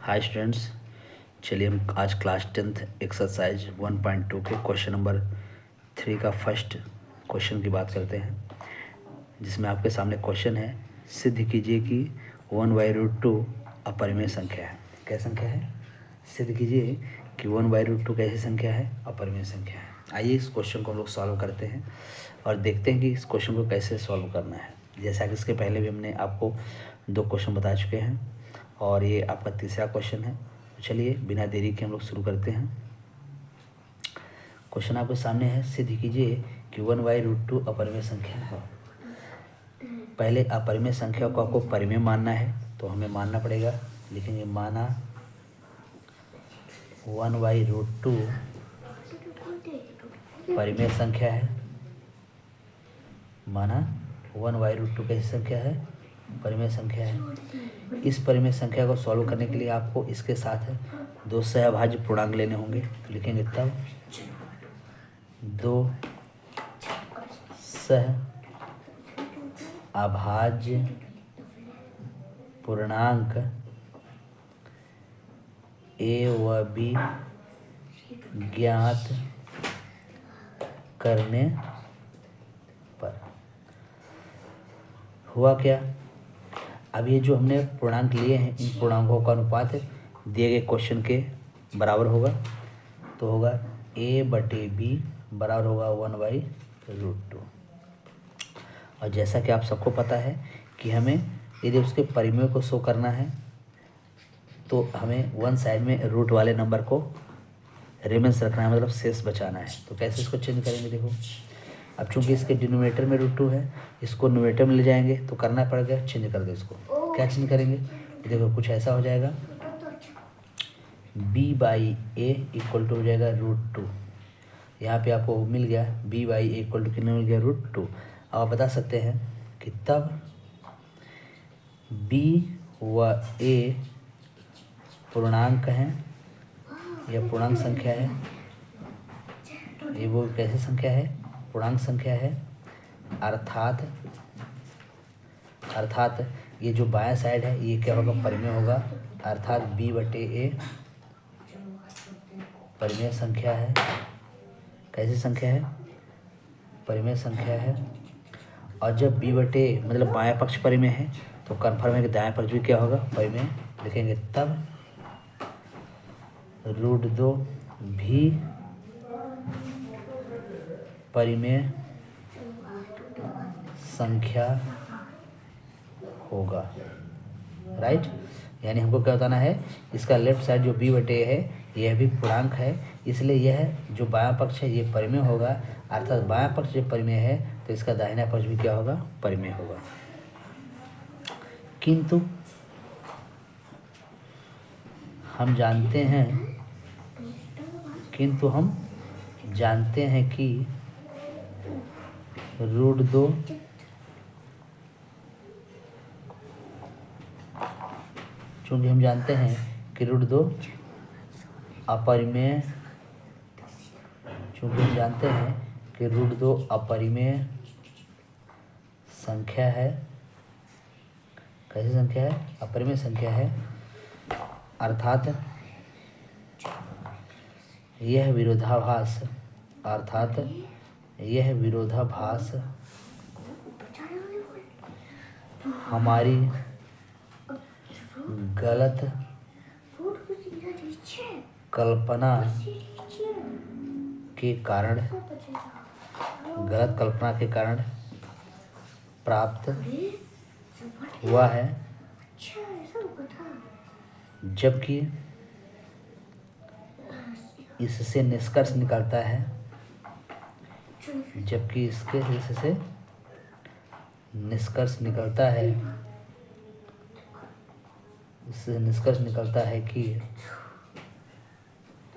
Hi students, चलिए हम आज क्लास 10th एक्सरसाइज 1.2 के क्वेश्चन नंबर 3 का फर्स्ट क्वेश्चन की बात करते हैं, जिसमें आपके सामने क्वेश्चन है, सिद्ध कीजिए कि 1/√2 अपरिमेय संख्या है। क्या संख्या है? सिद्ध कीजिए कि 1/√2 कैसी संख्या है? अपरिमेय संख्या है। आइए इस क्वेश्चन को हम लोग सॉल्व करते हैं और देखते हैं कि इस क्वेश्चन को कैसे सॉल्व करना है। जैसा कि इसके पहले भी हमने आपको 2 क्वेश्चन बता चुके हैं और ये आपका तीसरा क्वेश्चन है। तो चलिए बिना देरी के हम लोग शुरू करते हैं। क्वेश्चन आपके सामने है, सिद्ध कीजिए कि 1/√2 अपरिमेय संख्या है। पहले अपरिमेय संख्या को आपको परिमेय मानना है, तो हमें मानना पड़ेगा, लिखेंगे माना 1/√2 परिमेय संख्या है। माना 1/√2 कैसी संख्या है? परिमेय संख्या है। इस परिमेय संख्या को सॉल्व करने के लिए आपको इसके साथ 2 सहअभाज्य पूर्णांक लेने होंगे। तो लिखेंगे तब 2 सहअभाज्य पूर्णांक ए व बी ज्ञात करने पर हुआ क्या? अब ये जो हमने पूर्णांक लिए हैं, इन पूर्णांकों का अनुपात दिए गए क्वेश्चन के बराबर होगा। तो होगा a/b बराबर होगा 1/√2। और जैसा कि आप सबको पता है कि हमें यदि उसके परिमेय को शो करना है तो हमें वन साइड में रूट वाले नंबर को रिमेंस रखना है, मतलब शेष बचाना है। तो कैसे इसको चेंज करेंगे? देखो, अब चूंकि इसके डिनोमिनेटर में √2 है, इसको न्यूमरेटर में ले जाएंगे तो करना पड़ेगा चेंज कर दो इसको। क्या चेंज करेंगे? देखो कुछ ऐसा हो जाएगा, b/a इक्वल टू हो जाएगा √2। यहाँ पे आपको मिल गया b/a इक्वल टू कितना मिल गया? √2। अब आप बता सकते हैं कि तब b व a पूर्णांक हैं, यह पूर्णांक संख्या है। ये वो कैसी संख्या है? पूर्णांक संख्या है। अर्थात ये जो बायां साइड है ये क्या होगा? परिमेय होगा। अर्थात b/a परिमेय संख्या है। कैसी संख्या है? परिमेय संख्या है। और जब b/a मतलब बायां पक्ष परिमेय है तो कन्फर्म है कि दायां पक्ष भी क्या होगा? परिमेय। लिखेंगे तब √2 भी परिमेय संख्या होगा। राइट? यानी हमको क्या बताना है? इसका लेफ्ट साइड जो b/a है यह भी पूर्णांक है, इसलिए यह जो बायां पक्ष है ये परिमेय होगा। अर्थात बायां पक्ष जब परिमेय है तो इसका दाहिना पक्ष भी क्या होगा? परिमेय होगा। किंतु हम जानते हैं कि √2 चूंकि हम जानते हैं कि √2 अपरिमेय संख्या है। कैसी संख्या है? अपरिमेय संख्या है। अर्थात यह विरोधाभास हमारी गलत कल्पना के कारण प्राप्त हुआ है, जबकि इससे निष्कर्ष निकलता है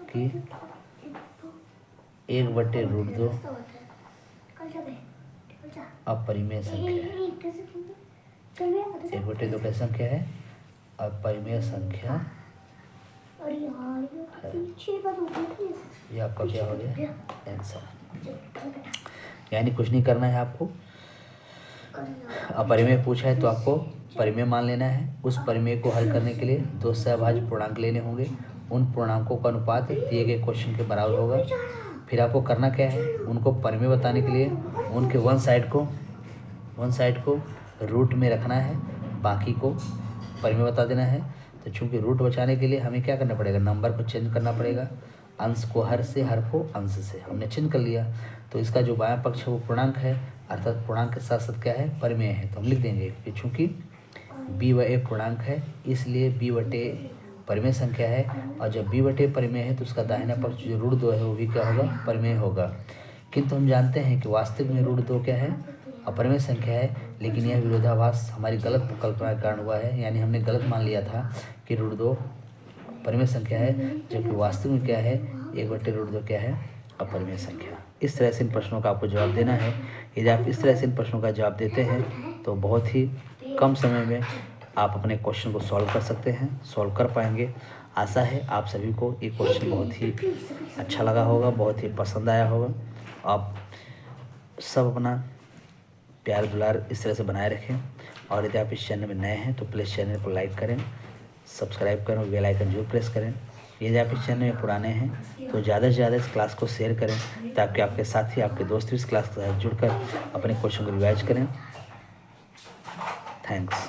कि 1/√2 अपरिमेय संख्या है। 1/2 कैसी संख्या है? अपरिमेय संख्या है। ये आपका क्या हो गया? आंसर। यानी कुछ नहीं करना है आपको, अपरिमेय पूछा है तो आपको परिमेय मान लेना है। उस परिमेय को हल करने के लिए दो सहभाज्य पूर्णांक लेने होंगे। उन पूर्णांकों का अनुपात दिए गए क्वेश्चन के बराबर होगा। फिर आपको करना क्या है, उनको परिमेय बताने के लिए उनके वन साइड को रूट में रखना है, बाकी को परिमेय बता देना है। तो चूंकि रूट बचाने के लिए हमें क्या करना पड़ेगा, नंबर को चेंज करना पड़ेगा, अंश को हर से, हर को अंश से हमने चेंज कर लिया। तो इसका जो बायां पक्ष है वो पूर्णांक है, अर्थात पूर्णांक के साथ साथ क्या है, परिमेय है। तो हम लिख देंगे कि चूंकि b व a पूर्णांक है इसलिए b बटे परिमेय संख्या है, और जब b बटे परिमेय है तो उसका दाहिना पक्ष जो √2 है वो भी क्या होगा, परिमेय होगा। किंतु हम जानते हैं कि वास्तविक में √2 क्या है, अपरिमेय संख्या है। लेकिन यह विरोधाभास हमारी गलत कल्पना के कारण हुआ है, यानी हमने गलत मान लिया था कि √2 परिमेय संख्या है, जबकि वास्तविक में क्या है, 1/√2 क्या है, अपरिमेय संख्या। इस तरह से इन प्रश्नों का आपको जवाब देना है। यदि आप इस तरह से इन प्रश्नों का जवाब देते हैं तो बहुत ही कम समय में आप अपने क्वेश्चन को सॉल्व कर सकते हैं, सॉल्व कर पाएंगे। आशा है आप सभी को ये क्वेश्चन बहुत ही अच्छा लगा होगा, बहुत ही पसंद आया होगा। आप सब अपना प्यार दुलार इस तरह से बनाए रखें, और यदि आप इस चैनल में नए हैं तो प्लीज़ चैनल को लाइक करें, सब्सक्राइब करें और बेल आइकन जरूर प्रेस करें। यदि आप इस चैनल में पुराने हैं तो ज़्यादा से ज़्यादा इस क्लास को शेयर करें, ताकि आपके साथी, आपके दोस्त भी इस क्लास के साथ जुड़कर अपने क्वेश्चन को रिवाइज करें। थैंक्स।